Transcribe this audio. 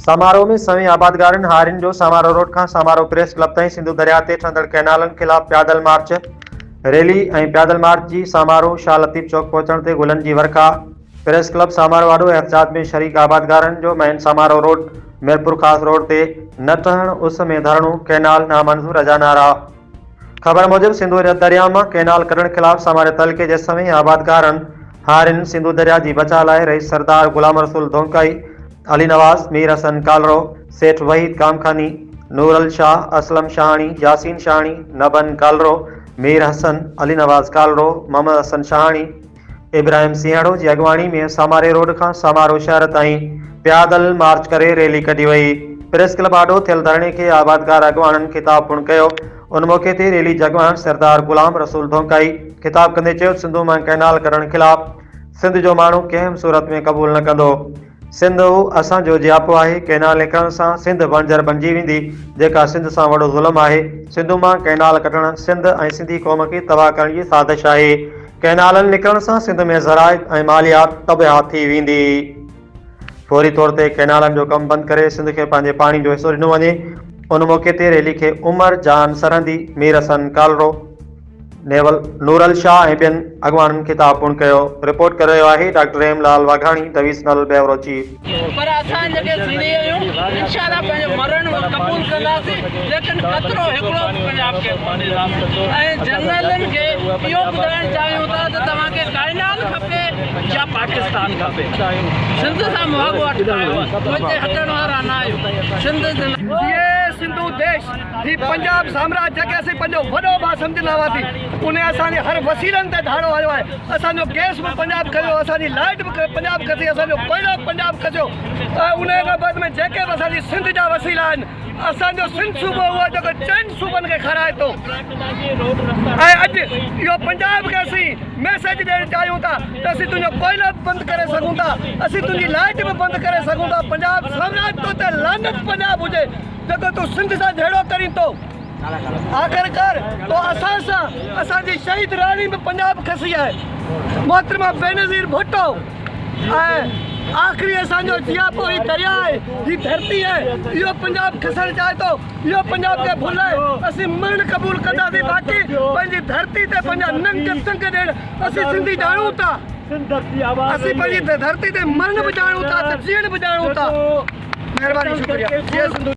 समारोह में सभी आबादगारनि हारियुनि जो समारोह रोड खां समारोह प्रेस क्लब ताईं सिंधु दरिया ते ठहंदड़ कैनालनि खिलाफ पैदल मार्च, रैली ऐं पैदल मार्च जी समारोह शाह लतीफ़ चौक पहुचण ते गुलनि जी वर्खा। प्रेस क्लब समारोह वारो एहतजाज में शरीक आबादगारनि जो मेन समारोह रोड मीरपुर खास रोड ते न ठहण, उस में धरणो, कैनाल नामंजूर अजा नारा। खबर मूजिब सिंधु दरिया में कैनाल कढण खिलाफ समारे तलके जे सभी आबादगारनि हारियुनि सिंधु दरिया जी बचा लाइ रईस सरदार गुलाम रसूल धोंकाई, अली नवाज, मीर हसन कालरो, सेठ वहीद कामखानी, नूरल शाह, असलम शाहानी, यासीन शाहानी, नबन कालरो, मीर हसन, अली नवाज कालरो, मोहम्मद हसन शाहानी, इब्राहिम सिंहड़ो जी अगवाणी में समारे रोड खां समारोह शहर ताईं पैदल मार्च करे रैली कढी वई। प्रेस क्लब आडो थियल धरणे के आबादगार अगवाणनि खिताब पूर्ण कयो। उन मौके ते रैली जे अगवान सरदार गुलाम रसूल धोंकाई खिताब कंदे चयो, सिंधु मां कैनाल कढण खिलाफ सिंध जो माण्हू कंहिं सूरत में क़बूल न कंदो। सिंध असांजो जियापो आहे। कैनाल निकरण सां सिंध बंजर बणिजी वेंदी, जेका सिंध सां वॾो ज़ुल्म आहे। सिंधु मां कैनाल कढण सिंध ऐं सिंधी क़ौम खे तबाह करण जी साज़िश आहे। कैनालनि निकरण सां सिंध में ज़राइत ऐं मालियात तबाह थी वेंदी। फौरी तौर ते कैनालनि जो कमु बंदि करे सिंध खे पंहिंजे पाणी जो हिसो ॾिनो वञे। उन मौके ते रैली खे उमर जान सरहंदी, मीर हसन कालरो, नूरल शाह ऐं ॿियनि अगवाननि खिताब पूर्ण कयो। रिपोर्ट करे रहियो आहे doctor Hemlal Waghani, divisional bureau chief. पर असां जेके सिंधी आहियूं इंशाअल्लाह पंहिंजो मरण क़बूल कंदासीं, लेकिन खतरो हिकिड़ो पंजाब खे ऐं जनरलनि खे इहो ॿुधाइणु चाहियूं था त तव्हांखे कैनाल खपे या पाकिस्तान खपे। सिंध सां मुआवो वठायो, पोइ हटण वारा न आहियूं। सिंधु देश ही पंजाब साम्राज्य के असीं पंहिंजो वॾो भाउ सम्झंदा हुआसीं। उन असांजे हर वसीलनि ते धाड़ो आयो आहे। असांजो गैस बि पंजाब खसियो, असांजी लाइट बि पंजाब खसी, असांजो कोयलो पंजाब खसियो। उन खां बाद में जेके बि असांजी सिंध जा वसीला आहिनि, असांजो सिंध सूबो उहो जेको चइनि सूबनि खे खाराए थो। ऐं अॼु इहो पंजाब खे असीं मैसेज ॾियणु चाहियूं था त असीं तुंहिंजो कोयलो बि बंदि करे सघूं था, असीं तुंहिंजी लाइट बि बंदि करे सघूं था। पंजाब साम्राज्य तो ते लानत पंजाब हुजे जेको तूं सिंध सां जहिड़ो करीं थो। आख़िरकार तो असां सां असांजी शहीद राणी बि पंजाब खसी आहे, मोहतरमा बेनज़ीर भुट्टो। ऐं आख़िरी असांजो जियापो ही दरिया आहे, ही धरती आहे, इहो पंजाब खसणु चाहे थो। इहो पंजाब खे भुलाए असीं मरण क़बूल कंदासीं। बाक़ी पंहिंजी धरती ते पंहिंजा नंग संग ॾियण असीं सिंधी ॼाणूं था। असीं पंहिंजी धरती ते मरण बि ॼाणूं था, त जीअण बि ॼाणूं था। महिरबानी, शुक्रिया।